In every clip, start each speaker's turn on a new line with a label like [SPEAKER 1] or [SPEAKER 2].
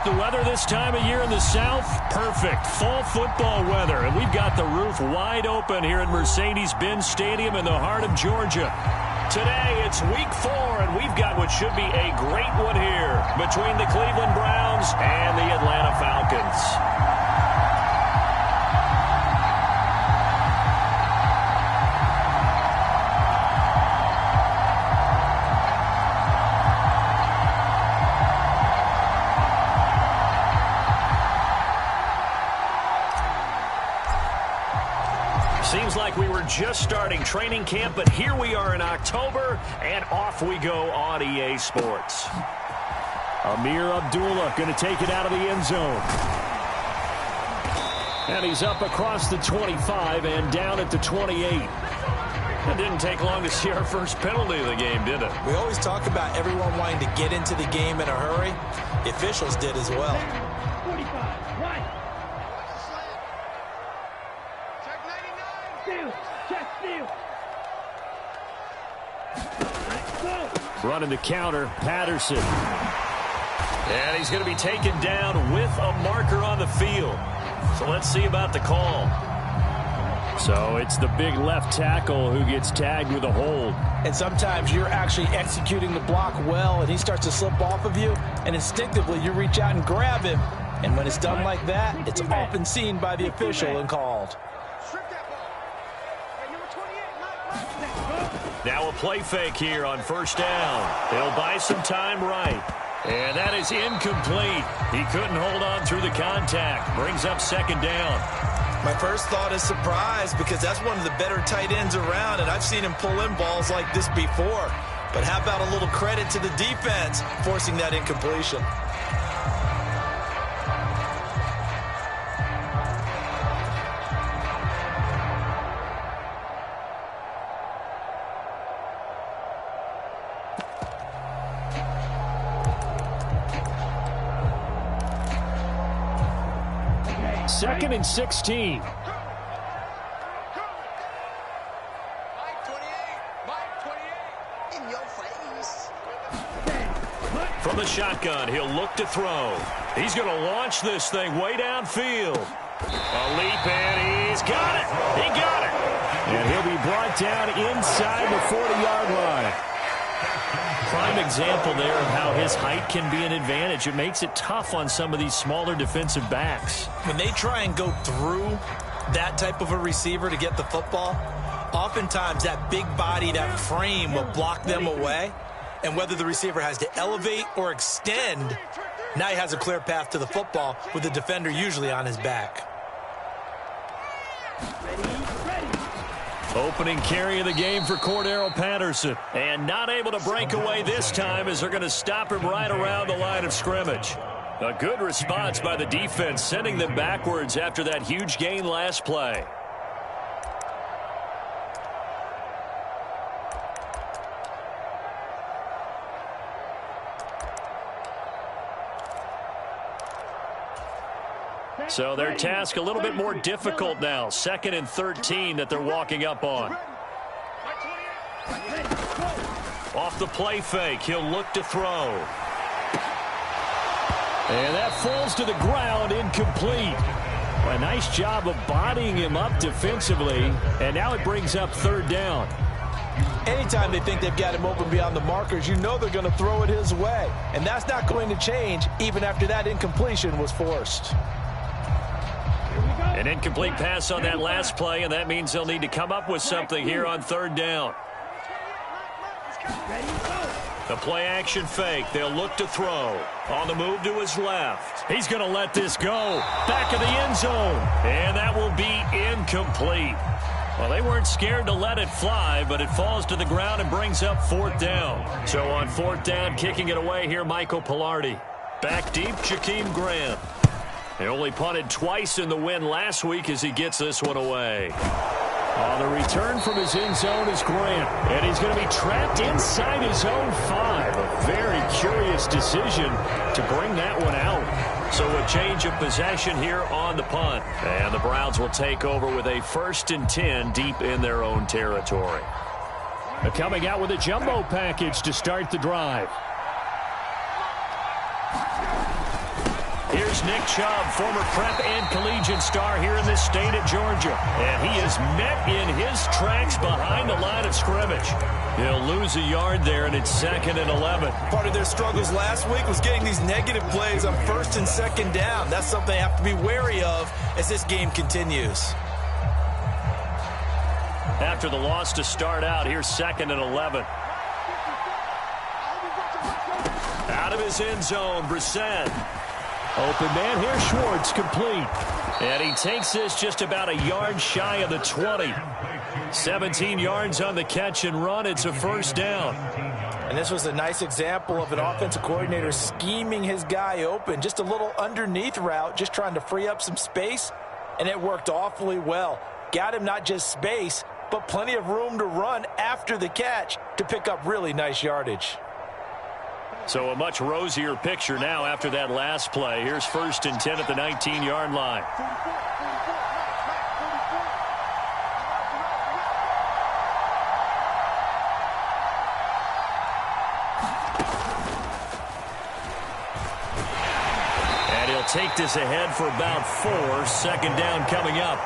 [SPEAKER 1] the weather this time of year in the South? Perfect. Fall football weather. And we've got the roof wide open here at Mercedes-Benz Stadium in the heart of Georgia. Today, it's week 4, and we've got what should be a great one here between the Cleveland Browns and the Atlanta Falcons. Seems like we were just starting training camp, but here we are in October, and off we go on EA Sports. Amir Abdullah going to take it out of the end zone. And he's up across the 25 and down at the 28. It didn't take long to see our first penalty of the game, did it?
[SPEAKER 2] We always talk about everyone wanting to get into the game in a hurry. The officials did as well.
[SPEAKER 1] Running the counter, Patterson. And he's going to be taken down with a marker on the field. So let's see about the call. So it's the big left tackle who gets tagged with a hold.
[SPEAKER 2] And sometimes you're actually executing the block well, and he starts to slip off of you, and instinctively you reach out and grab him. And when it's done like that, it's often seen by the official and called.
[SPEAKER 1] Now a play fake here on first down. They'll buy some time right. And that is incomplete. He couldn't hold on through the contact. Brings up second down.
[SPEAKER 2] My first thought is surprise, because that's one of the better tight ends around, and I've seen him pull in balls like this before. But how about a little credit to the defense forcing that incompletion?
[SPEAKER 1] Second and 16. From the shotgun, he'll look to throw. He's going to launch this thing way downfield. A leap, and he's got it. He got it. And he'll be brought down inside the 40-yard line. Prime example there of how his height can be an advantage. It makes it tough on some of these smaller defensive backs.
[SPEAKER 2] When they try and go through that type of a receiver to get the football, oftentimes that big body, that frame will block them away. And whether the receiver has to elevate or extend, now he has a clear path to the football with the defender usually on his back.
[SPEAKER 1] Opening carry of the game for Cordero Patterson. And not able to break away this time as they're going to stop him right around the line of scrimmage. A good response by the defense, sending them backwards after that huge gain last play. So their task a little bit more difficult now. 2nd and 13 that they're walking up on. Off the play fake, he'll look to throw. And that falls to the ground, incomplete. A nice job of bodying him up defensively. And now it brings up 3rd down.
[SPEAKER 2] Anytime they think they've got him open beyond the markers, you know they're going to throw it his way. And that's not going to change even after that incompletion was forced.
[SPEAKER 1] An incomplete pass on that last play, and that means they'll need to come up with something here on 3rd down. The play action fake. They'll look to throw. On the move to his left. He's going to let this go. Back of the end zone. And that will be incomplete. Well, they weren't scared to let it fly, but it falls to the ground and brings up 4th down. So on 4th down, kicking it away here, Michael Pilardi. Back deep, Jakeem Grant. They only punted twice in the win last week as he gets this one away. On the return from his end zone is Grant. And he's going to be trapped inside his own 5. A very curious decision to bring that one out. So a change of possession here on the punt. And the Browns will take over with a 1st and 10 deep in their own territory. They're coming out with a jumbo package to start the drive. Here's Nick Chubb, former prep and collegiate star here in this state at Georgia. And he is met in his tracks behind the line of scrimmage. He'll lose a yard there, and it's 2nd and 11.
[SPEAKER 2] Part of their struggles last week was getting these negative plays on 1st and 2nd down. That's something they have to be wary of as this game continues.
[SPEAKER 1] After the loss to start out, here's 2nd and 11. Out of his end zone, Brissett. Open man here, Schwartz, complete. And he takes this just about a yard shy of the 20. 17 yards on the catch and run. It's a 1st down.
[SPEAKER 2] And this was a nice example of an offensive coordinator scheming his guy open. Just a little underneath route, just trying to free up some space. And it worked awfully well. Got him not just space, but plenty of room to run after the catch to pick up really nice yardage.
[SPEAKER 1] So a much rosier picture now after that last play. Here's 1st and 10 at the 19-yard line. And he'll take this ahead for about 4. 2nd down coming up.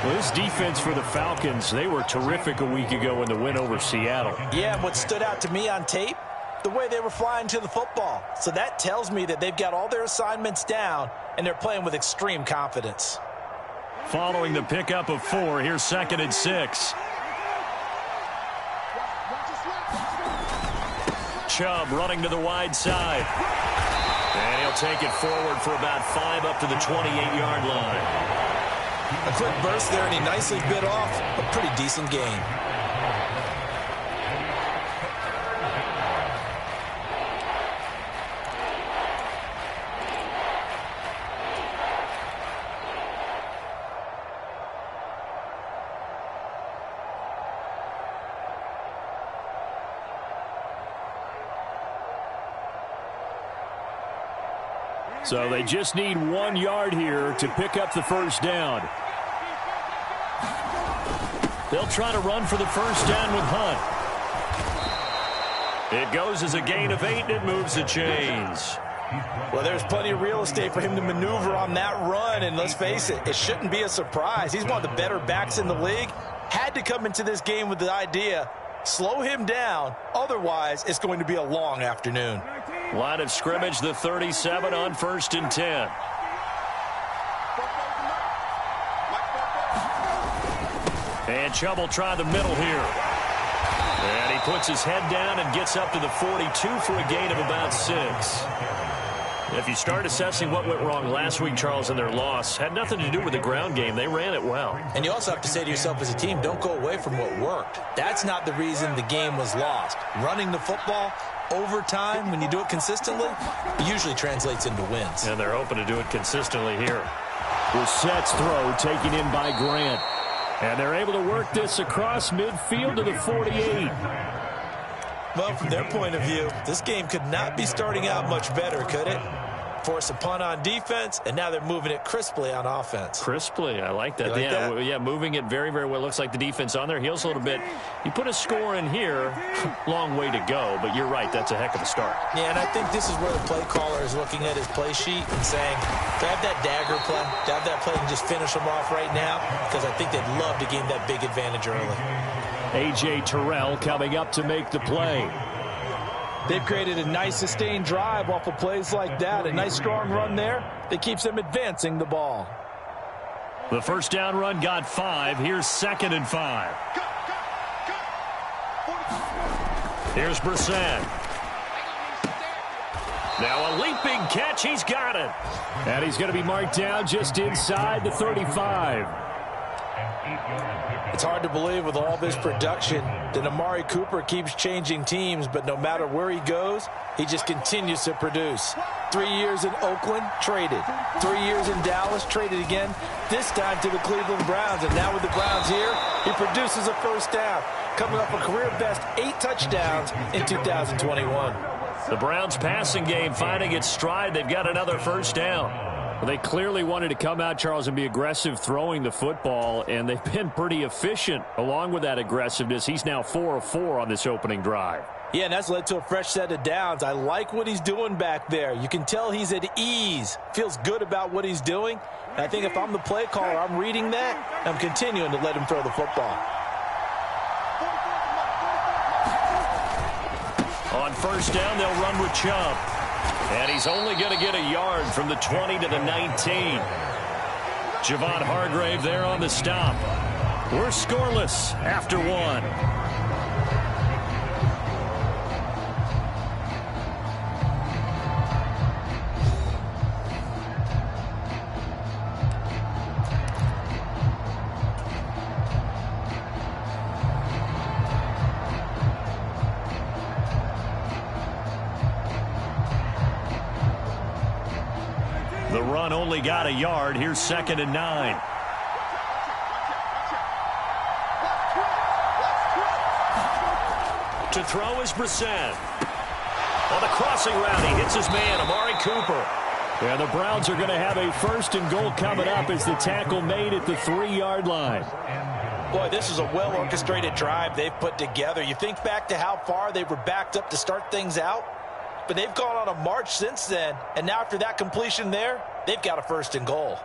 [SPEAKER 1] Well, this defense for the Falcons, they were terrific a week ago in the win over Seattle.
[SPEAKER 2] Yeah, and what stood out to me on tape, the way they were flying to the football. So that tells me that they've got all their assignments down, and they're playing with extreme confidence.
[SPEAKER 1] Following the pickup of 4, here's 2nd and 6. Chubb running to the wide side. And he'll take it forward for about 5 up to the 28-yard line.
[SPEAKER 2] A quick burst there, and he nicely bit off a pretty decent gain.
[SPEAKER 1] So they just need 1 yard here to pick up the 1st down. They'll try to run for the 1st down with Hunt. It goes as a gain of 8, and it moves the chains.
[SPEAKER 2] Well, there's plenty of real estate for him to maneuver on that run, and let's face it, it shouldn't be a surprise. He's one of the better backs in the league. Had to come into this game with the idea, slow him down, otherwise it's going to be a long afternoon.
[SPEAKER 1] Line of scrimmage, the 37 on 1st and 10. And Chubb will try the middle here. And he puts his head down and gets up to the 42 for a gain of about 6. If you start assessing what went wrong last week, Charles, in their loss, had nothing to do with the ground game. They ran it well.
[SPEAKER 2] And you also have to say to yourself as a team, don't go away from what worked. That's not the reason the game was lost. Running the football over time, when you do it consistently, it usually translates into wins.
[SPEAKER 1] And they're hoping to do it consistently here. Brissett's throw taken in by Grant. And they're able to work this across midfield to the 48.
[SPEAKER 2] Well, from their point of view, this game could not be starting out much better, could it? Force a punt on defense, and now they're moving it crisply on offense.
[SPEAKER 1] Crisply, I like that.
[SPEAKER 2] Like that?
[SPEAKER 1] Yeah, moving it very, very well. Looks like the defense on their heels a little bit. You put a score in here, long way to go, but you're right, that's a heck of a start.
[SPEAKER 2] Yeah, and I think this is where the play caller is looking at his play sheet and saying, to have that dagger play, to have that play and just finish them off right now, because I think they'd love to gain that big advantage early.
[SPEAKER 1] A.J. Terrell coming up to make the play.
[SPEAKER 3] They've created a nice sustained drive off of plays like that. A nice strong run there that keeps them advancing the ball.
[SPEAKER 1] The 1st down run got 5. Here's 2nd and 5. Here's Brissett. Now a leaping catch. He's got it. And he's going to be marked down just inside the 35.
[SPEAKER 2] It's hard to believe with all this production that Amari Cooper keeps changing teams, but no matter where he goes, he just continues to produce. 3 years in Oakland, traded. 3 years in Dallas, traded again, this time to the Cleveland Browns. And now with the Browns here, he produces a 1st down, coming up a career-best 8 touchdowns in 2021.
[SPEAKER 1] The Browns passing game finding its stride. They've got another 1st down. Well, they clearly wanted to come out, Charles, and be aggressive throwing the football, and they've been pretty efficient along with that aggressiveness. He's now 4 of 4 on this opening drive.
[SPEAKER 3] Yeah, and that's led to a fresh set of downs. I like what he's doing back there. You can tell he's at ease, feels good about what he's doing. And I think if I'm the play caller, I'm reading that, and I'm continuing to let him throw the football.
[SPEAKER 1] On first down, they'll run with Chubb. And he's only going to get a yard from the 20 to the 19. Javon Hargrave there on the stop. We're scoreless after one. The run only got a yard. Here's 2nd and 9. To throw is Brissett. On the crossing route, he hits his man, Amari Cooper. And the Browns are going to have a 1st and goal coming up as the tackle made at the 3-yard line.
[SPEAKER 3] Boy, this is a well-orchestrated drive they've put together. You think back to how far they were backed up to start things out, but they've gone on a march since then, and now after that completion there, they've got a 1st and goal.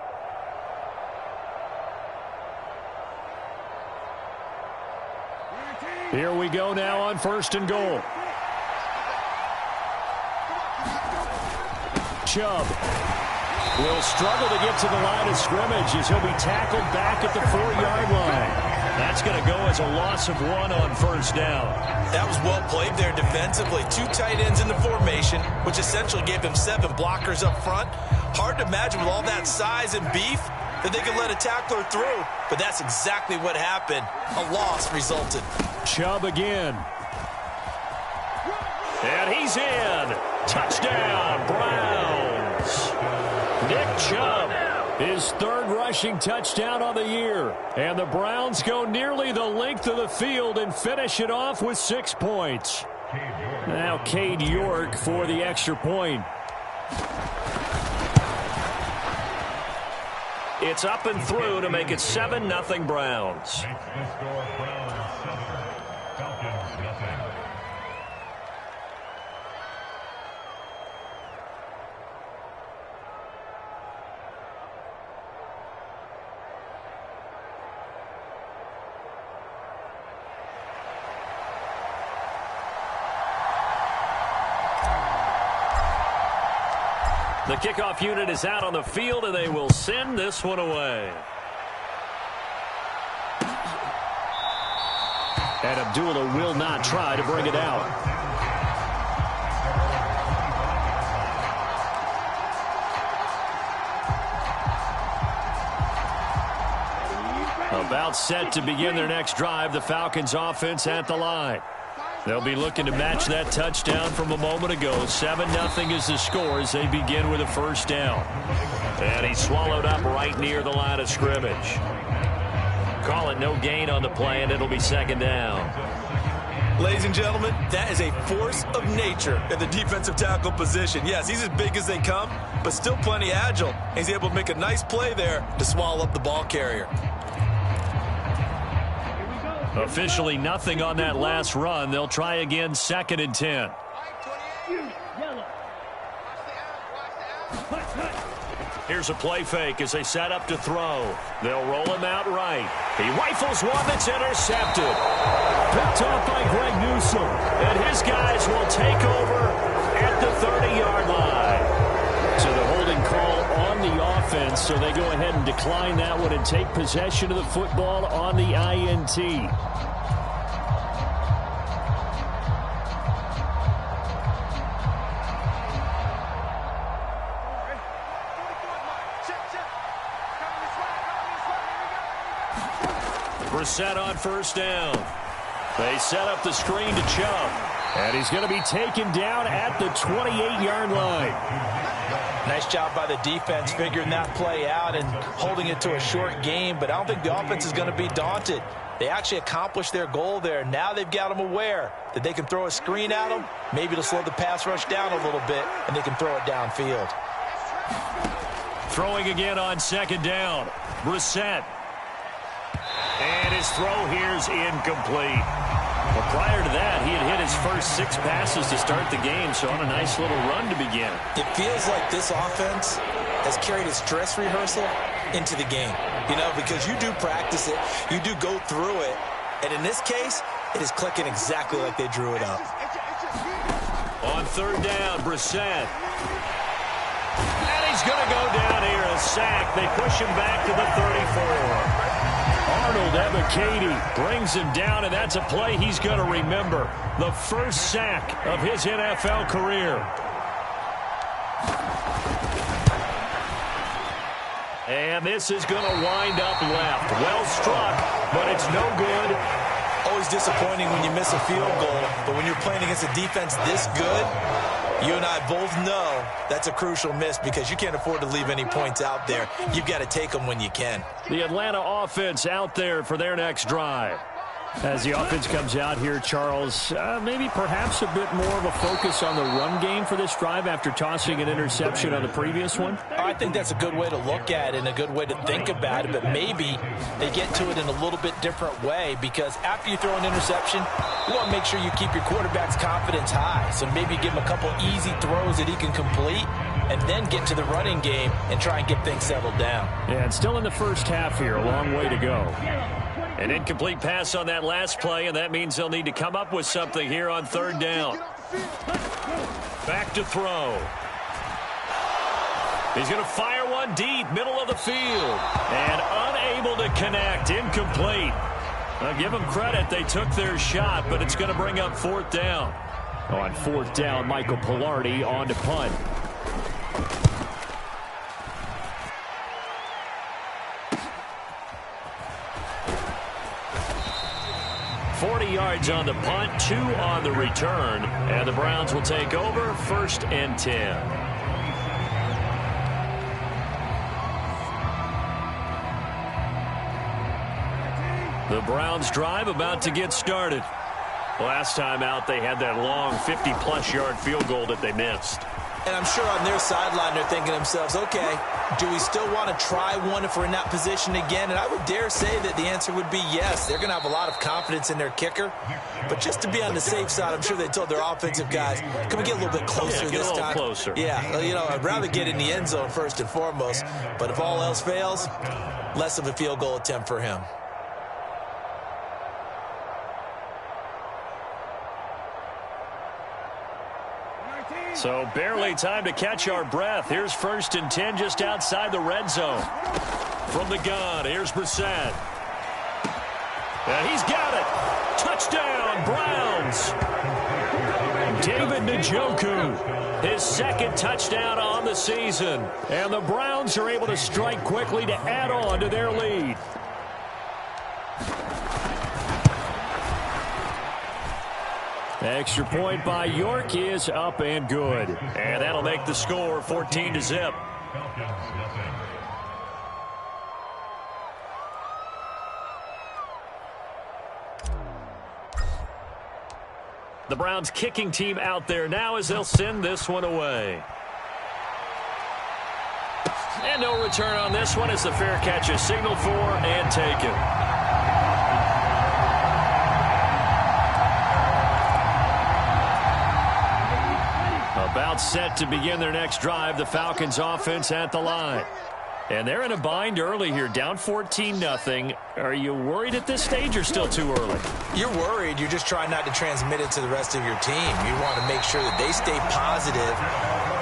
[SPEAKER 1] Here we go now on 1st and goal. Chubb will struggle to get to the line of scrimmage as he'll be tackled back at the 4-yard line. That's going to go as a loss of 1 on 1st down.
[SPEAKER 2] That was well played there defensively. 2 tight ends in the formation, which essentially gave them 7 blockers up front. Hard to imagine with all that size and beef that they could let a tackler through, but that's exactly what happened. A loss resulted.
[SPEAKER 1] Chubb again. And he's in. Touchdown, Browns. Nick Chubb, his 3rd rushing touchdown on the year. And the Browns go nearly the length of the field and finish it off with 6 points. Now Cade York for the extra point. It's up and through to make it 7-0 Browns. The kickoff unit is out on the field, and they will send this one away. And Abdullah will not try to bring it out. About set to begin their next drive, the Falcons offense at the line. They'll be looking to match that touchdown from a moment ago. 7-0 is the score as they begin with a 1st down. And he's swallowed up right near the line of scrimmage. Call it no gain on the play, and it'll be 2nd down.
[SPEAKER 2] Ladies and gentlemen, that is a force of nature in the defensive tackle position. Yes, he's as big as they come, but still plenty agile. He's able to make a nice play there to swallow up the ball carrier.
[SPEAKER 1] Officially nothing on that last run. They'll try again 2nd and 10. Here's a play fake as they set up to throw. They'll roll him out right. He rifles one that's intercepted. Picked off by Greg Newsome. And his guys will take over at the 30-yard line. So the holding call on the offense, so they go ahead and decline that one and take possession of the football on the INT. Brissett on 1st down. They set up the screen to Chubb. And he's going to be taken down at the 28-yard line.
[SPEAKER 3] Nice job by the defense figuring that play out and holding it to a short game, but I don't think the offense is going to be daunted. They actually accomplished their goal there. Now they've got them aware that they can throw a screen at them. Maybe to slow the pass rush down a little bit, and they can throw it downfield.
[SPEAKER 1] Throwing again on second down. Brissett. And his throw here's incomplete. Well, prior to that, he had hit his first 6 passes to start the game, so on a nice little run to begin.
[SPEAKER 2] It feels like this offense has carried its dress rehearsal into the game, you know, because you do practice it, you do go through it, and in this case, it is clicking exactly like they drew it up.
[SPEAKER 1] On third down, Brissett. And he's going to go down here, a sack. They push him back to the 34. Arnold Ebiketie brings him down, and that's a play he's going to remember. The first sack of his NFL career. And this is going to wind up left. Well struck, but it's no good.
[SPEAKER 2] Always disappointing when you miss a field goal, but when you're playing against a defense this good, you and I both know that's a crucial miss because you can't afford to leave any points out there. You've got to take them when you can.
[SPEAKER 1] The Atlanta offense out there for their next drive. As the offense comes out here, Charles, maybe perhaps a bit more of a focus on the run game for this drive after tossing an interception on the previous one?
[SPEAKER 3] I think that's a good way to look at it and a good way to think about it, but maybe they get to it in a little bit different way because after you throw an interception, you want to make sure you keep your quarterback's confidence high. So maybe give him a couple easy throws that he can complete and then get to the running game and try and get things settled down.
[SPEAKER 1] Yeah, and still in the first half here, a long way to go. An incomplete pass on that last play, and that means they'll need to come up with something here on third down. Back to throw. He's going to fire one deep, middle of the field, and unable to connect, incomplete. I'll give them credit, they took their shot, but it's going to bring up fourth down. On fourth down, Michael Pilardi on to punt. Yards on the punt, 2 on the return, and the Browns will take over 1st and 10. The Browns drive about to get started. Last time out, they had that long 50-plus yard field goal that they missed.
[SPEAKER 2] And I'm sure on their sideline they're thinking to themselves, okay, do we still want to try one if we're in that position again? And I would dare say that the answer would be yes. They're going to have a lot of confidence in their kicker. But just to be on the safe side, I'm sure they told their offensive guys, can we get a little bit closer this time?
[SPEAKER 1] Get a little closer.
[SPEAKER 2] Yeah, you know, I'd rather get in the end zone first and foremost. But if all else fails, less of a field goal attempt for him.
[SPEAKER 1] So barely time to catch our breath. Here's 1st and 10 just outside the red zone. From the gun, here's Brissett. And he's got it. Touchdown, Browns. David Njoku, his 2nd touchdown on the season. And the Browns are able to strike quickly to add on to their lead. Extra point by York is up and good. And that'll make the score 14-0. The Browns kicking team out there now as they'll send this one away. And no return on this one as the fair catch is signaled for and taken. About set to begin their next drive, the Falcons offense at the line. And they're in a bind early here, down 14-0. Are you worried at this stage or still too early?
[SPEAKER 2] You're worried. You're just trying not to transmit it to the rest of your team. You want to make sure that they stay positive,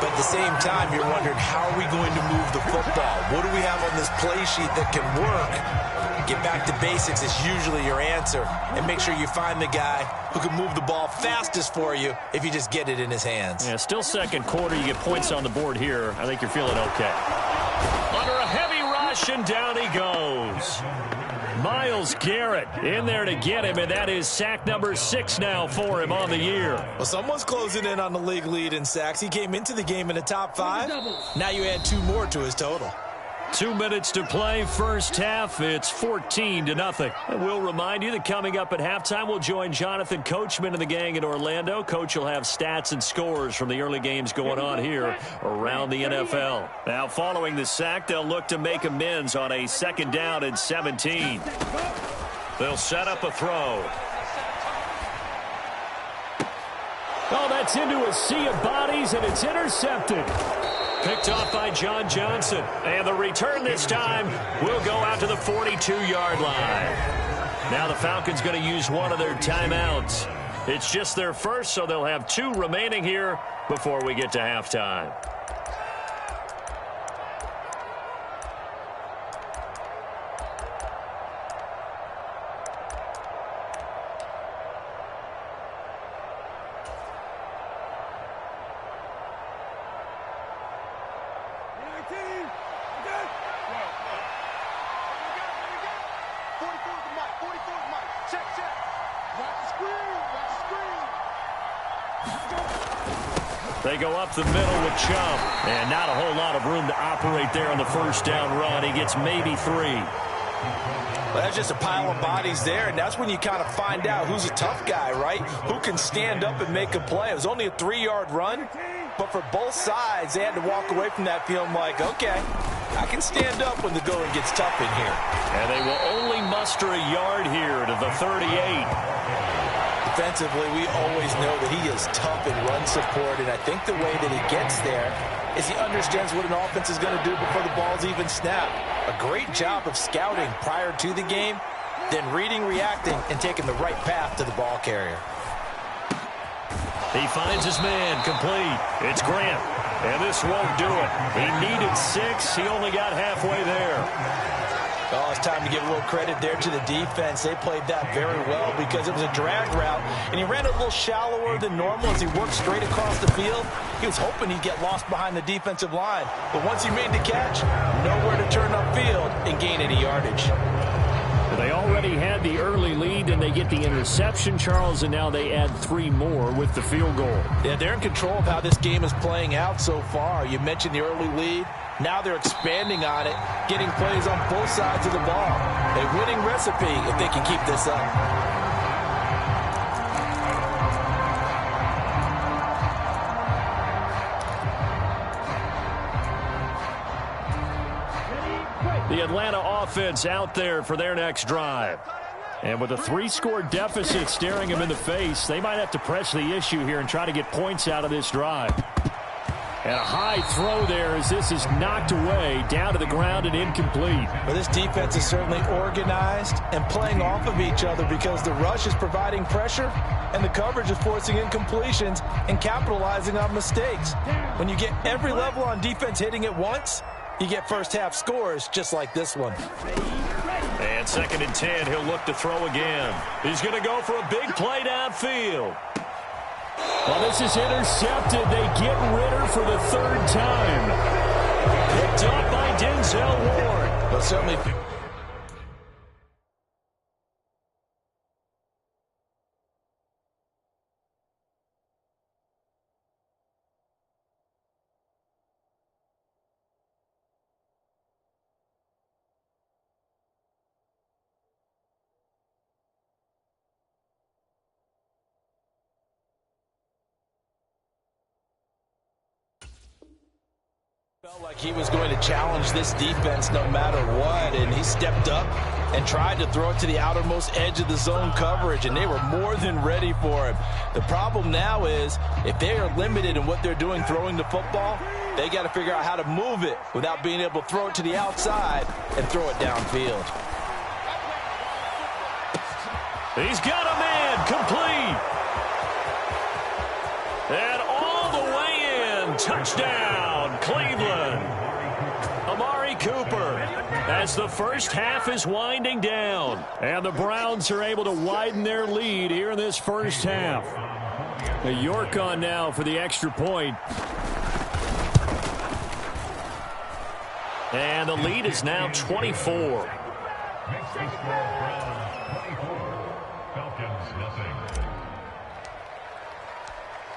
[SPEAKER 2] but at the same time, you're wondering, how are we going to move the football? What do we have on this play sheet that can work? Get back to basics is usually your answer, and make sure you find the guy who can move the ball fastest for you if you just get it in his hands.
[SPEAKER 1] Yeah, still second quarter. You get points on the board here. I think you're feeling okay. Under a heavy rush, and down he goes. Myles Garrett in there to get him, and that is sack number 6 now for him on the year.
[SPEAKER 2] Well, someone's closing in on the league lead in sacks. He came into the game in the top 5. Now you add 2 more to his total.
[SPEAKER 1] 2 minutes to play, first half. It's 14-0. And we'll remind you that coming up at halftime, we'll join Jonathan Coachman and the gang in Orlando. Coach will have stats and scores from the early games going on here around the NFL. Now, following the sack, they'll look to make amends on a 2nd down and 17. They'll set up a throw.
[SPEAKER 4] Oh, that's into a sea of bodies, and it's intercepted.
[SPEAKER 1] Picked off by John Johnson. And the return this time will go out to the 42-yard line. Now the Falcons going to use one of their timeouts. It's just their first, so they'll have 2 remaining here before we get to halftime. They go up the middle with Chubb. And not a whole lot of room to operate there on the first down run. He gets maybe 3.
[SPEAKER 3] Well, that's just a pile of bodies there, and that's when you kind of find out who's a tough guy, right? Who can stand up and make a play. It was only a 3-yard run, but for both sides, they had to walk away from that feeling like, okay, I can stand up when the going gets tough in here.
[SPEAKER 1] And they will only muster a yard here to the 38.
[SPEAKER 3] Defensively, we always know that he is tough in run support, and I think the way that he gets there is he understands what an offense is going to do before the ball's even snapped. A great job of scouting prior to the game, then reading, reacting, and taking the right path to the ball carrier.
[SPEAKER 1] He finds his man complete. It's Grant, and this won't do it. He needed 6. He only got halfway there.
[SPEAKER 3] Well, it's time to give a little credit there to the defense. They played that very well because it was a drag route, and he ran a little shallower than normal as he worked straight across the field. He was hoping he'd get lost behind the defensive line, but once he made the catch, nowhere to turn upfield and gain any yardage.
[SPEAKER 4] They already had the early lead, and they get the interception, Charles, and now they add 3 more with the field goal.
[SPEAKER 3] Yeah, they're in control of how this game is playing out so far. You mentioned the early lead. Now they're expanding on it, getting plays on both sides of the ball. A winning recipe if they can keep this up.
[SPEAKER 1] The Atlanta offense out there for their next drive.
[SPEAKER 4] And with a 3-score deficit staring them in the face, they might have to press the issue here and try to get points out of this drive. And a high throw there as this is knocked away, down to the ground and incomplete.
[SPEAKER 3] Well, this defense is certainly organized and playing off of each other because the rush is providing pressure and the coverage is forcing incompletions and capitalizing on mistakes. When you get every level on defense hitting at once, you get first-half scores just like this one.
[SPEAKER 1] And 2nd and 10, he'll look to throw again. He's going to go for a big play downfield.
[SPEAKER 4] Well, this is intercepted. They get Ritter for the 3rd time.
[SPEAKER 1] Picked up by Denzel Ward.
[SPEAKER 3] But certainly... felt like he was going to challenge this defense no matter what, and he stepped up and tried to throw it to the outermost edge of the zone coverage, and they were more than ready for him. The problem now is if they are limited in what they're doing throwing the football, they got to figure out how to move it without being able to throw it to the outside and throw it downfield.
[SPEAKER 1] He's got a man complete. And all the way in. Touchdown, Cleveland. Amari Cooper as the first half is winding down. And the Browns are able to widen their lead here in this first half. York on now for the extra point. And the lead is now 24.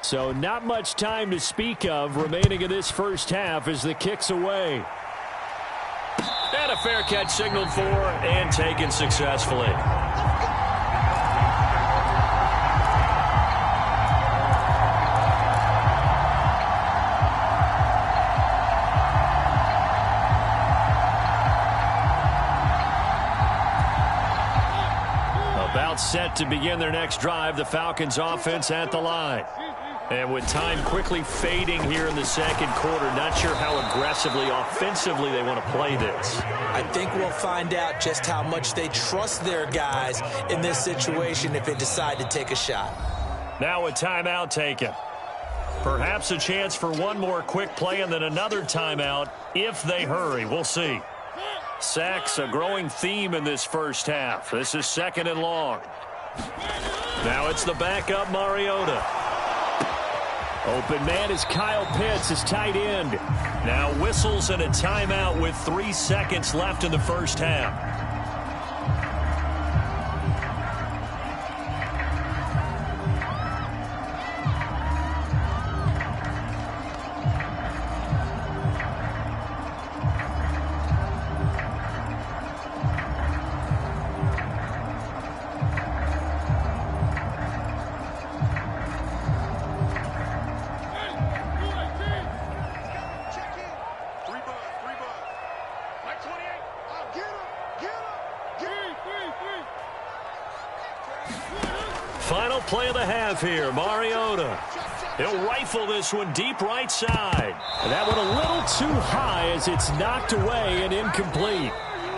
[SPEAKER 4] So not much time to speak of remaining in this first half as the kick's away.
[SPEAKER 1] And a fair catch signaled for and taken successfully. About set to begin their next drive, the Falcons offense at the line. And with time quickly fading here in the second quarter, not sure how aggressively, offensively they want to play this.
[SPEAKER 2] I think we'll find out just how much they trust their guys in this situation if they decide to take a shot.
[SPEAKER 1] Now a timeout taken. Perhaps a chance for one more quick play and then another timeout if they hurry. We'll see. Sacks, a growing theme in this first half. This is 2nd and long. Now it's the backup Mariota.
[SPEAKER 4] Open man is Kyle Pitts, his tight end.
[SPEAKER 1] Now whistles and a timeout with 3 seconds left in the first half. Final play of the half here, Mariota. He'll rifle this one deep right side.
[SPEAKER 4] And that one a little too high as it's knocked away and incomplete.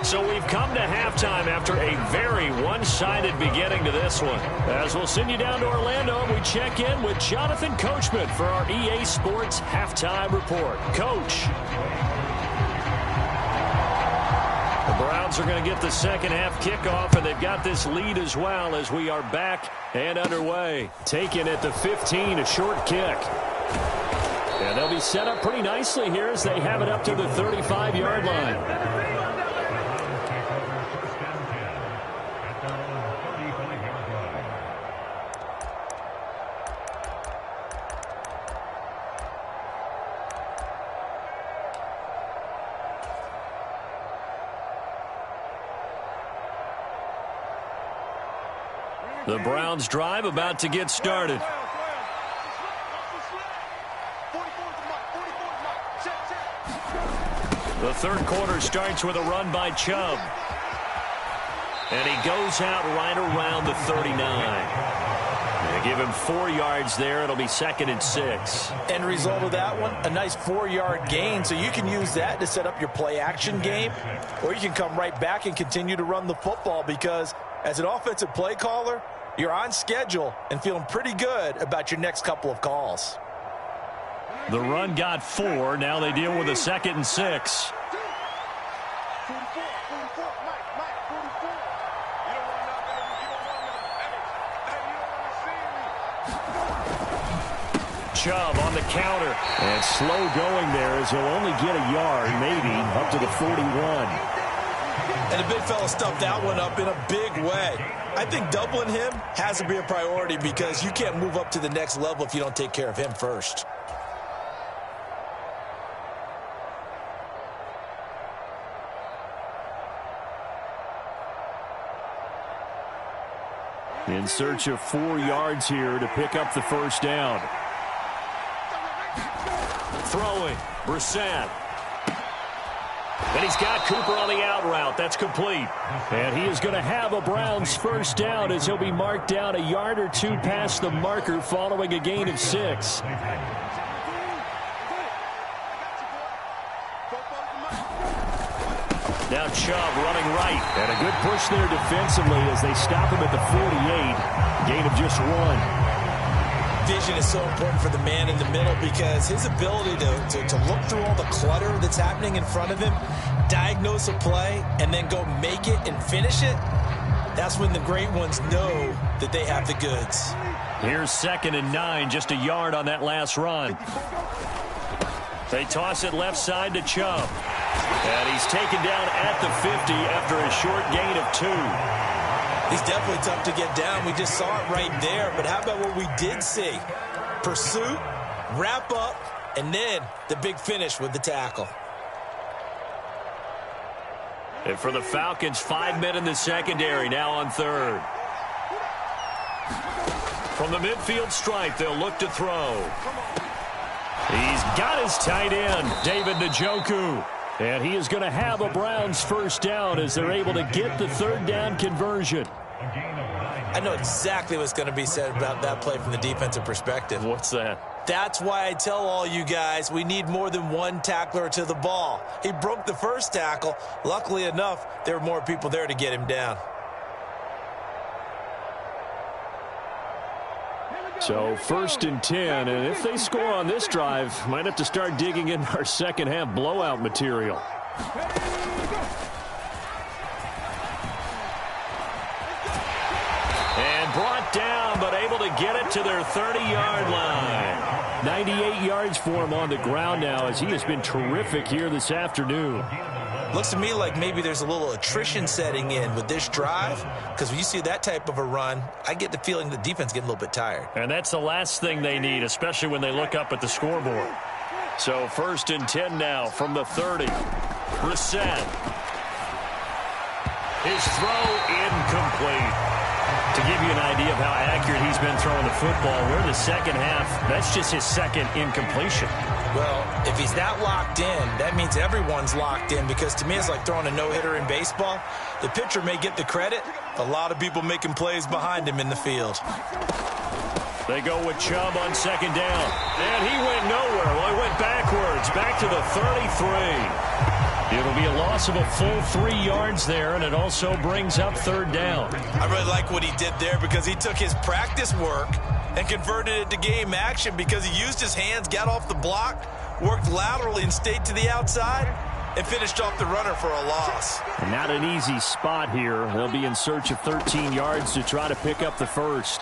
[SPEAKER 1] So we've come to halftime after a very one-sided beginning to this one.
[SPEAKER 4] As we'll send you down to Orlando, and we check in with Jonathan Coachman for our EA Sports Halftime Report. Coach.
[SPEAKER 1] The Browns are going to get the second half kickoff, and they've got this lead as well as we are back and underway.
[SPEAKER 4] Taken at the 15, a short kick. And they'll be set up pretty nicely here as they have it up to the 35-yard line.
[SPEAKER 1] The Browns drive about to get started. The third quarter starts with a run by Chubb. And he goes out right around the 39. They give him 4 yards there. It'll be 2nd and 6.
[SPEAKER 3] End result of that one, a nice 4-yard gain. So you can use that to set up your play-action game, or you can come right back and continue to run the football because as an offensive play caller, you're on schedule and feeling pretty good about your next couple of calls.
[SPEAKER 1] The run got 4. Now they deal with a 2nd and 6. Chubb on the counter.
[SPEAKER 4] And slow going there as he'll only get a yard, maybe, up to the 41.
[SPEAKER 2] And the big fella stuffed that one up in a big way. I think doubling him has to be a priority because you can't move up to the next level if you don't take care of him first.
[SPEAKER 4] In search of 4 yards here to pick up the first down.
[SPEAKER 1] Throwing, Brissett. And he's got Cooper on the out route. That's complete.
[SPEAKER 4] And he is going to have a Browns first down as he'll be marked down a yard or 2 past the marker following a gain of 6.
[SPEAKER 1] Now Chubb running right.
[SPEAKER 4] And a good push there defensively as they stop him at the 48. Gain of just 1.
[SPEAKER 2] Vision is so important for the man in the middle because his ability to look through all the clutter that's happening in front of him, diagnose a play, and then go make it and finish it, that's when the great ones know that they have the goods.
[SPEAKER 1] Here's 2nd and 9, just a yard on that last run. They toss it left side to Chubb. And he's taken down at the 50 after a short gain of 2.
[SPEAKER 2] He's definitely tough to get down. We just saw it right there. But how about what we did see? Pursuit, wrap up, and then the big finish with the tackle.
[SPEAKER 1] And for the Falcons, 5 men in the secondary, now on third. From the midfield stripe, they'll look to throw. He's got his tight end, David Njoku. And he is going to have a Browns first down as they're able to get the third down conversion.
[SPEAKER 2] I know exactly what's going to be said about that play from the defensive perspective.
[SPEAKER 1] What's that?
[SPEAKER 2] That's why I tell all you guys we need more than one tackler to the ball. He broke the first tackle. Luckily enough, there were more people there to get him down.
[SPEAKER 4] So 1st and 10, and if they score on this drive, might have to start digging in our second half blowout material.
[SPEAKER 1] And brought down, but able to get it to their 30-yard line.
[SPEAKER 4] 98 yards for him on the ground now as he has been terrific here this afternoon.
[SPEAKER 2] Looks to me like maybe there's a little attrition setting in with this drive, because when you see that type of a run, I get the feeling the defense getting a little bit tired.
[SPEAKER 1] And that's the last thing they need, especially when they look up at the scoreboard. So 1st and 10 now from the 30. Brissett. His throw incomplete. To give you an idea of how accurate he's been throwing the football, we're in the second half. That's just his second incompletion.
[SPEAKER 2] Well, if he's that locked in, that means everyone's locked in, because to me it's like throwing a no-hitter in baseball. The pitcher may get the credit, a lot of people making plays behind him in the field.
[SPEAKER 1] They go with Chubb on second down. And he went nowhere. Well, he went backwards, back to the 33. It'll be a loss of a full 3 yards there, and it also brings up third down.
[SPEAKER 2] I really like what he did there, because he took his practice work and converted it to game action, because he used his hands, got off the block, worked laterally and stayed to the outside, and finished off the runner for a loss.
[SPEAKER 4] And not an easy spot here. They'll be in search of 13 yards to try to pick up the first.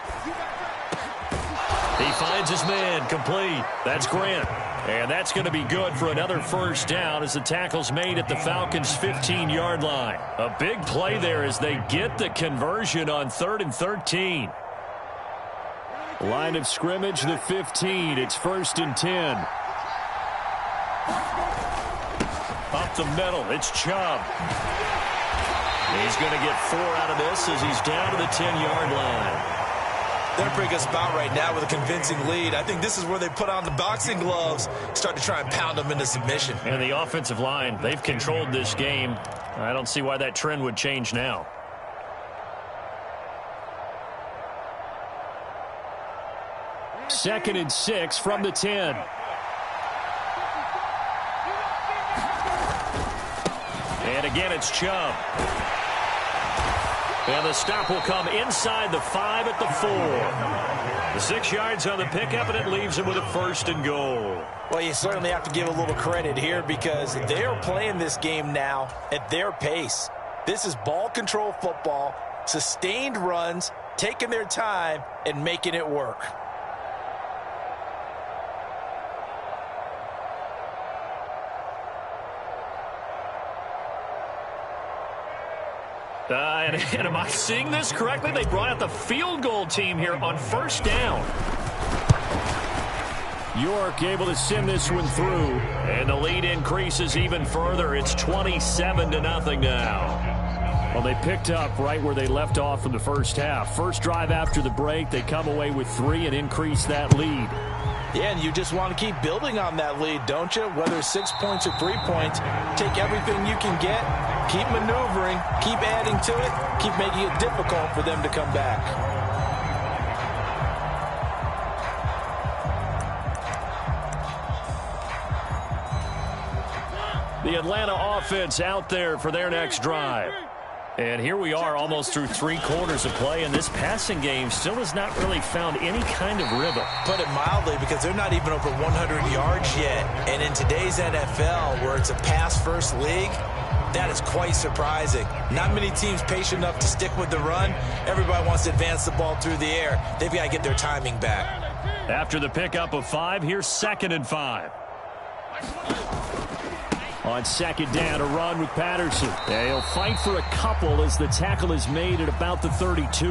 [SPEAKER 1] He finds his man, complete. That's Grant. And that's going to be good for another first down as the tackle's made at the Falcons' 15-yard line. A big play there as they get the conversion on 3rd and 13.
[SPEAKER 4] Line of scrimmage, the 15. It's 1st and 10.
[SPEAKER 1] Up the middle, it's Chubb. He's going to get 4 out of this as he's down to the 10-yard line.
[SPEAKER 2] They're in a pretty good spot right now with a convincing lead. I think this is where they put on the boxing gloves, start to try and pound them into submission.
[SPEAKER 1] And the offensive line, they've controlled this game. I don't see why that trend would change now.
[SPEAKER 4] Second and 6 from the 10.
[SPEAKER 1] And again, it's Chubb. And the stop will come inside the 5 at the 4. The 6 yards on the pickup, and it leaves him with a 1st and goal.
[SPEAKER 2] Well, you certainly have to give a little credit here, because they're playing this game now at their pace. This is ball control football, sustained runs, taking their time, and making it work.
[SPEAKER 1] And am I seeing this correctly? They brought out the field goal team here on 1st down.
[SPEAKER 4] York able to send this one through.
[SPEAKER 1] And the lead increases even further. It's 27-0 now.
[SPEAKER 4] Well, they picked up right where they left off in the first half. First drive after the break, they come away with 3 and increase that lead.
[SPEAKER 3] Yeah, and you just want to keep building on that lead, don't you? Whether it's 6 points or 3 points, take everything you can get, keep maneuvering, keep adding to it, keep making it difficult for them to come back.
[SPEAKER 1] The Atlanta offense out there for their next drive. And here we are almost through 3 quarters of play, and this passing game still has not really found any kind of rhythm.
[SPEAKER 2] Put it mildly, because they're not even over 100 yards yet. And in today's NFL, where it's a pass-first league, that is quite surprising. Not many teams patient enough to stick with the run. Everybody wants to advance the ball through the air. They've got to get their timing back.
[SPEAKER 1] After the pickup of 5, here's 2nd and 5.
[SPEAKER 4] On second down, a run with Patterson. They'll fight for a couple as the tackle is made at about the 32.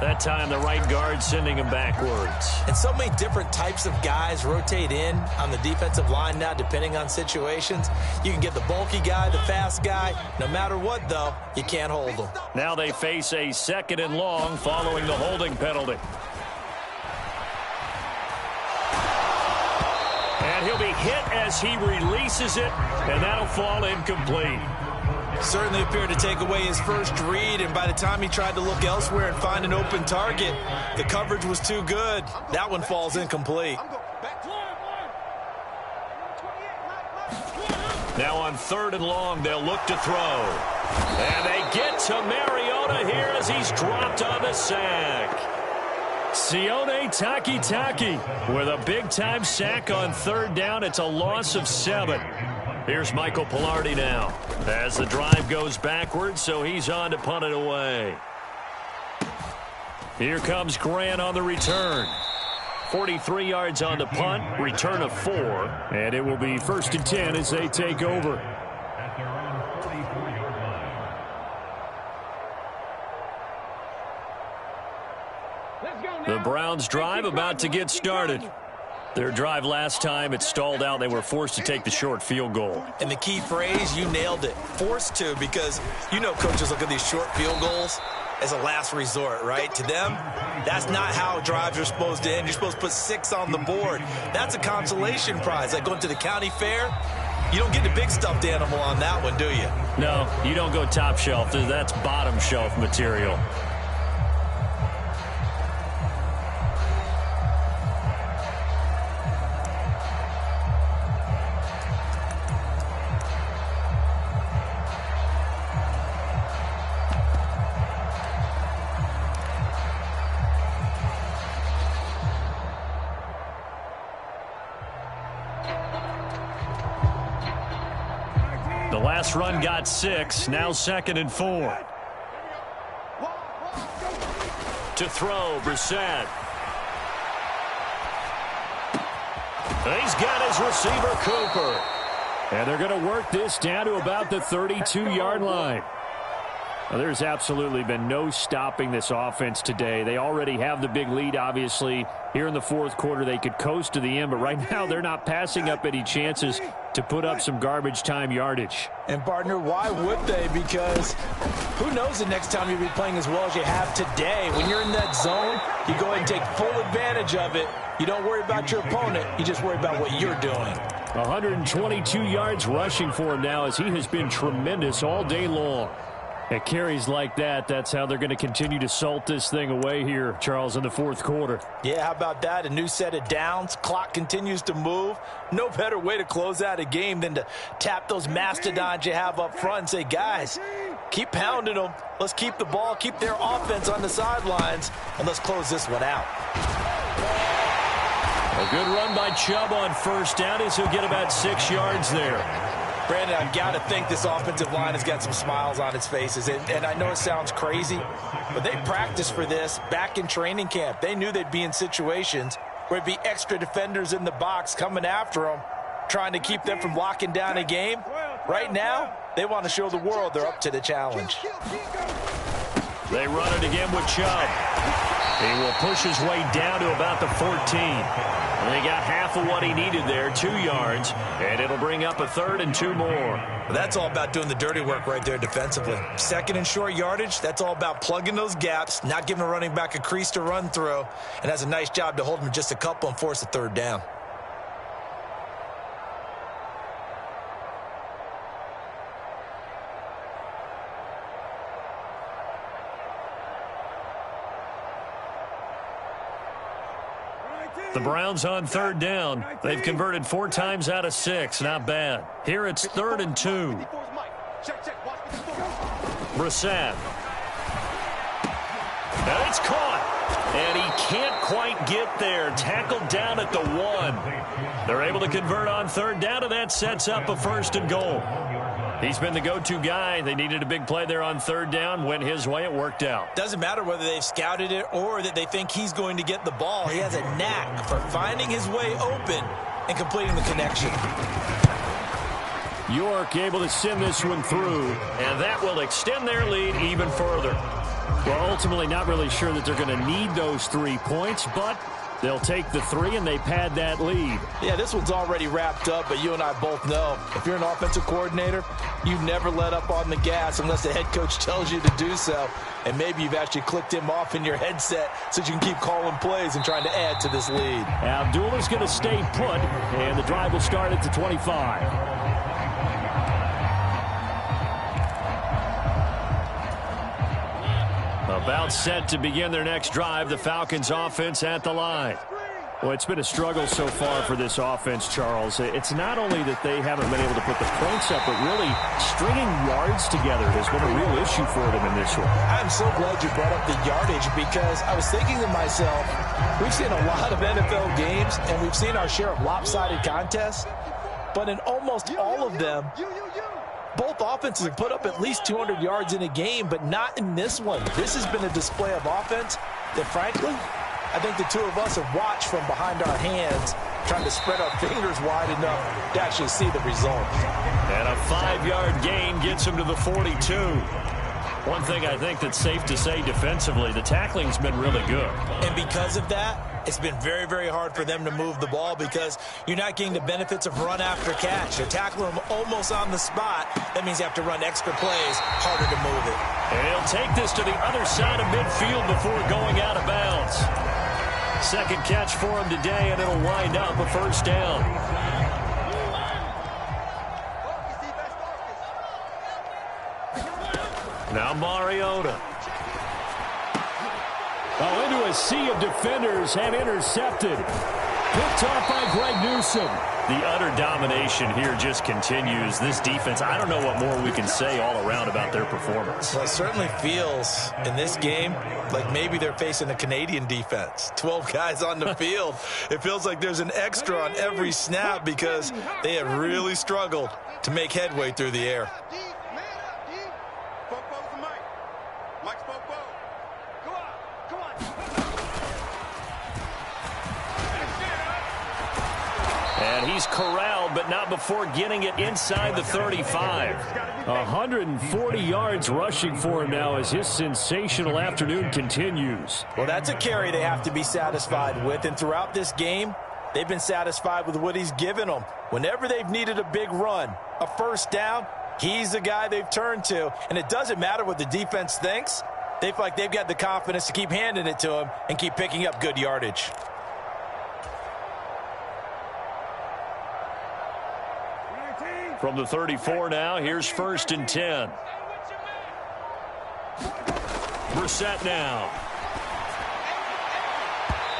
[SPEAKER 1] That time the right guard sending him backwards.
[SPEAKER 2] And so many different types of guys rotate in on the defensive line now, depending on situations. You can get the bulky guy, the fast guy. No matter what, though, you can't hold them.
[SPEAKER 1] Now they face a 2nd and long following the holding penalty. And he'll be hit as he releases it, and that'll fall incomplete.
[SPEAKER 2] Certainly appeared to take away his first read, and by the time he tried to look elsewhere and find an open target, the coverage was too good. That one falls incomplete.
[SPEAKER 1] Now on 3rd and long, they'll look to throw. And they get to Mariota here as he's dropped on the sack. Sione Takitaki with a big-time sack on 3rd down. It's a loss of 7. Here's Michael Pilardi now as the drive goes backwards, so he's on to punt it away. Here comes Grant on the return. 43 yards on the punt, return of 4. And it will be 1st and 10 as they take over. The Browns drive about to get started. Their drive last time, it stalled out. They were forced to take the short field goal.
[SPEAKER 2] And the key phrase, you nailed it. Forced to, because you know coaches look at these short field goals as a last resort, right? To them, that's not how drives are supposed to end. You're supposed to put 6 on the board. That's a consolation prize. Like going to the county fair, you don't get the big stuffed animal on that one, do you?
[SPEAKER 1] No, you don't go top shelf. That's bottom shelf material. The last run got 6, now 2nd and 4. To throw, Brissett. He's got his receiver, Cooper. And they're going to work this down to about the 32-yard line. Well, there's absolutely been no stopping this offense today. They already have the big lead, obviously. Here in the 4th quarter, they could coast to the end, but right now they're not passing up any chances to put up some garbage time yardage.
[SPEAKER 3] And, partner, why would they? Because who knows the next time you'll be playing as well as you have today. When you're in that zone, you go ahead and take full advantage of it. You don't worry about your opponent. You just worry about what you're doing.
[SPEAKER 4] 122 yards rushing for him now as he has been tremendous all day long. At carries like that, that's how they're going to continue to salt this thing away here, Charles, in the 4th quarter.
[SPEAKER 3] Yeah, how about that? A new set of downs. Clock continues to move. No better way to close out a game than to tap those mastodons you have up front and say, guys, keep pounding them. Let's keep the ball, keep their offense on the sidelines, and let's close this one out.
[SPEAKER 1] A good run by Chubb on 1st down as he'll get about 6 yards there.
[SPEAKER 3] Brandon, I've got to think this offensive line has got some smiles on its faces. And I know it sounds crazy, but they practiced for this back in training camp. They knew they'd be in situations where it'd be extra defenders in the box coming after them, trying to keep them from locking down a game. Right now, they want to show the world they're up to the challenge.
[SPEAKER 1] They run it again with Chubb. He will push his way down to about the 14. And they got half of what he needed there, 2 yards, and it'll bring up a 3rd and 2 more.
[SPEAKER 2] Well, that's all about doing the dirty work right there defensively. 2nd and short yardage, that's all about plugging those gaps, not giving a running back a crease to run through, and has a nice job to hold him just a couple and force a 3rd down.
[SPEAKER 1] The Browns on 3rd down. They've converted 4 times out of 6. Not bad. Here it's 3rd and 2. Brissett. And it's caught. And he can't quite get there. Tackled down at the 1. They're able to convert on 3rd down, and that sets up a 1st and goal. He's been the go-to guy. They needed a big play there on 3rd down. Went his way. It worked out.
[SPEAKER 2] Doesn't matter whether they've scouted it or that they think he's going to get the ball. He has a knack for finding his way open and completing the connection.
[SPEAKER 4] York able to send this one through,
[SPEAKER 1] and that will extend their lead even further.
[SPEAKER 4] Well, ultimately not really sure that they're going to need those 3 points, but they'll take the 3 and they pad that lead.
[SPEAKER 3] Yeah, this one's already wrapped up, but you and I both know if you're an offensive coordinator, you never let up on the gas unless the head coach tells you to do so. And maybe you've actually clicked him off in your headset so you can keep calling plays and trying to add to this lead.
[SPEAKER 4] Abdul is going to stay put, and the drive will start at the 25. About set to begin their next drive, the Falcons offense at the line. Well, it's been a struggle so far for this offense, Charles. It's not only that they haven't been able to put the points up, but really stringing yards together has been a real issue for them in this one.
[SPEAKER 3] I'm so glad you brought up the yardage because I was thinking to myself, we've seen a lot of NFL games and we've seen our share of lopsided contests, but in almost all of them, both offenses have put up at least 200 yards in a game, but not in this one. This has been a display of offense that, frankly, I think the two of us have watched from behind our hands, trying to spread our fingers wide enough to actually see the result.
[SPEAKER 1] And a 5-yard gain gets him to the 42. One thing I think that's safe to say defensively, the tackling's been really good.
[SPEAKER 2] And because of that, it's been very, very hard for them to move the ball because you're not getting the benefits of run after catch. You're tackling them almost on the spot. That means you have to run extra plays, harder to move it.
[SPEAKER 1] And he'll take this to the other side of midfield before going out of bounds. Second catch for him today, and it'll wind up a first down. Now Mariota.
[SPEAKER 4] Oh, into a sea of defenders and intercepted. Picked off by Greg Newsome.
[SPEAKER 1] The utter domination here just continues. This defense, I don't know what more we can say all around about their performance.
[SPEAKER 2] Well, it certainly feels in this game like maybe they're facing a Canadian defense. 12 guys on the field. It feels like there's an extra on every snap because they have really struggled to make headway through the air.
[SPEAKER 1] And he's corralled, but not before getting it inside the 35.
[SPEAKER 4] 140 yards rushing for him now as his sensational afternoon continues.
[SPEAKER 3] Well, that's a carry they have to be satisfied with, and throughout this game, they've been satisfied with what he's given them. Whenever they've needed a big run, a first down, he's the guy they've turned to, and it doesn't matter what the defense thinks. They feel like they've got the confidence to keep handing it to him and keep picking up good yardage.
[SPEAKER 1] From the 34 now, here's 1st and 10. Brissett now.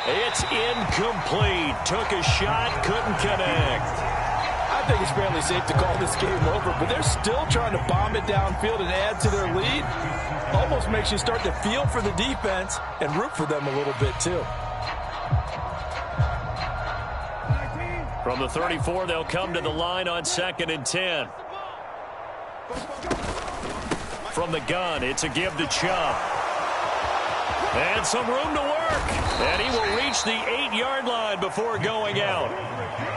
[SPEAKER 1] It's incomplete. Took a shot, couldn't connect.
[SPEAKER 3] I think it's fairly safe to call this game over, but they're still trying to bomb it downfield and add to their lead. Almost makes you start to feel for the defense and root for them a little bit too.
[SPEAKER 1] From the 34, they'll come to the line on 2nd and 10. From the gun, it's a give to Chubb. And some room to work. And he will reach the 8-yard line before going out.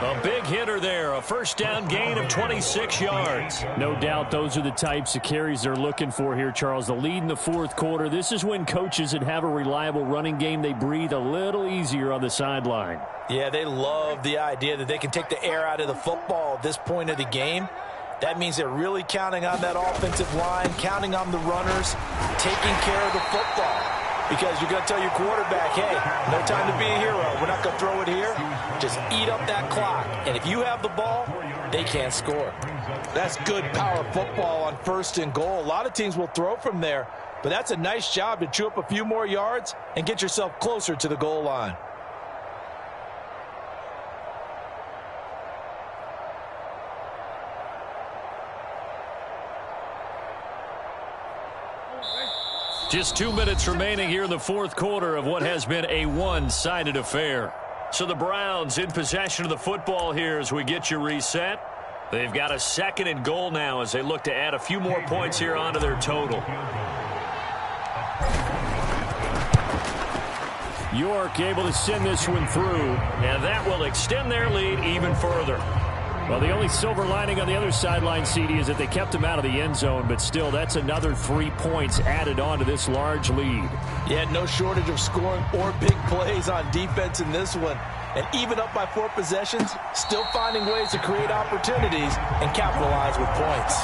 [SPEAKER 1] A big hitter there, a first down gain of 26 yards.
[SPEAKER 4] No doubt those are the types of carries they're looking for here, Charles. The lead in the 4th quarter. This is when coaches that have a reliable running game, they breathe a little easier on the sideline.
[SPEAKER 3] Yeah, they love the idea that they can take the air out of the football at this point of the game. That means they're really counting on that offensive line, counting on the runners, taking care of the football. Because you're going to tell your quarterback, hey, no time to be a hero. We're not going to throw it here. Just eat up that clock. And if you have the ball, they can't score. That's good power football on 1st and goal. A lot of teams will throw from there, but that's a nice job to chew up a few more yards and get yourself closer to the goal line.
[SPEAKER 1] Just 2 minutes remaining here in the 4th quarter of what has been a one-sided affair. So the Browns in possession of the football here as we get you reset. They've got a 2nd and goal now as they look to add a few more points here onto their total.
[SPEAKER 4] York able to send this one through.
[SPEAKER 1] And that will extend their lead even further.
[SPEAKER 4] Well, the only silver lining on the other sideline, CD, is that they kept him out of the end zone, but still, that's another 3 points added on to this large lead.
[SPEAKER 3] Yeah, no shortage of scoring or big plays on defense in this one. And even up by 4 possessions, still finding ways to create opportunities and capitalize with points.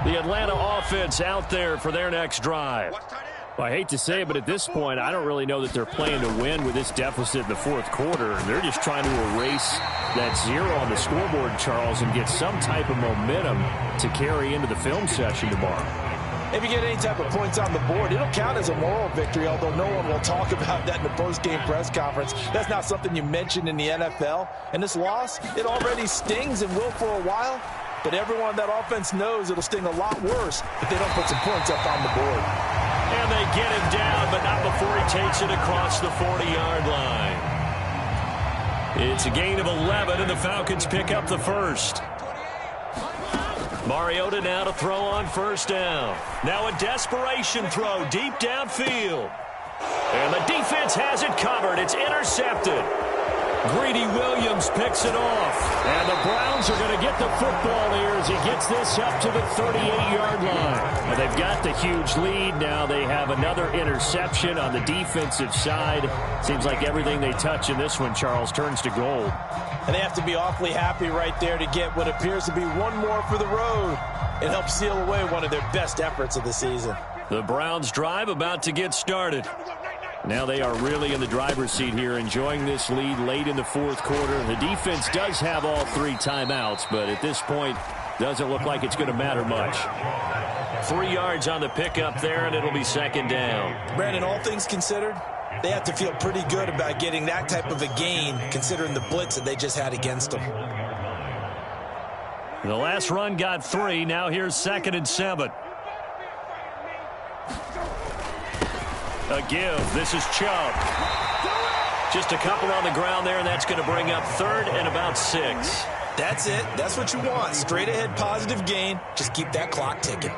[SPEAKER 4] The Atlanta offense out there for their next drive. Well, I hate to say it, but at this point, I don't really know that they're playing to win with this deficit in the fourth quarter. They're just trying to erase that 0 on the scoreboard, Charles, and get some type of momentum to carry into the film session tomorrow.
[SPEAKER 3] If you get any type of points on the board, it'll count as a moral victory, although no one will talk about that in the post-game press conference. That's not something you mention in the NFL. And this loss, it already stings and will for a while. But everyone on that offense knows it'll sting a lot worse if they don't put some points up on the board.
[SPEAKER 1] And they get him down, but not before he takes it across the 40-yard line. It's a gain of 11, and the Falcons pick up the first. Mariota now to throw on first down. Now a desperation throw deep downfield. And the defense has it covered. It's intercepted. Greedy Williams picks it off. And the Browns are going to get the football here as he gets this up to the 38-yard line. And they've got the huge lead. Now they have another interception on the defensive side. Seems like everything they touch in this one, Charles, turns to gold.
[SPEAKER 3] And they have to be awfully happy right there to get what appears to be one more for the road. It helps seal away one of their best efforts of the season.
[SPEAKER 1] The Browns drive about to get started.
[SPEAKER 4] Now they are really in the driver's seat here, enjoying this lead late in the fourth quarter. The defense does have all 3 timeouts, but at this point, doesn't look like it's going to matter much.
[SPEAKER 1] 3 yards on the pickup there, and it'll be second down.
[SPEAKER 3] Brandon, all things considered, they have to feel pretty good about getting that type of a gain, considering the blitz that they just had against them.
[SPEAKER 1] The last run got 3. Now here's 2nd and 7. A give. This is Chubb. Just a couple on the ground there, and that's going to bring up 3rd and about 6.
[SPEAKER 3] That's it. That's what you want. Straight ahead positive gain. Just keep that clock ticking.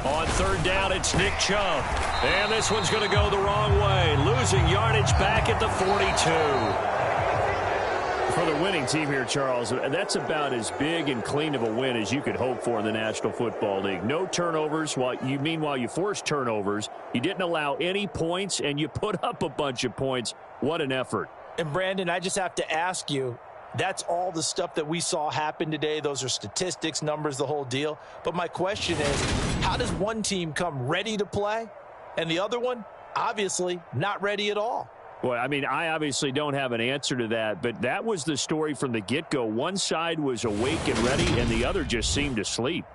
[SPEAKER 1] On 3rd down, it's Nick Chubb. And this one's going to go the wrong way. Losing yardage back at the 42.
[SPEAKER 4] For the winning team here, Charles, that's about as big and clean of a win as you could hope for in the National Football League. No turnovers. Meanwhile, you forced turnovers. You didn't allow any points, and you put up a bunch of points. What an effort.
[SPEAKER 3] And, Brandon, I just have to ask you, that's all the stuff that we saw happen today. Those are statistics, numbers, the whole deal. But my question is, how does one team come ready to play and the other one, obviously, not ready at all?
[SPEAKER 4] Well, I mean, I obviously don't have an answer to that, but that was the story from the get-go. One side was awake and ready, and the other just seemed asleep.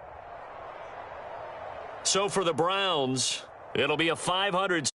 [SPEAKER 1] So for the Browns, it'll be a 500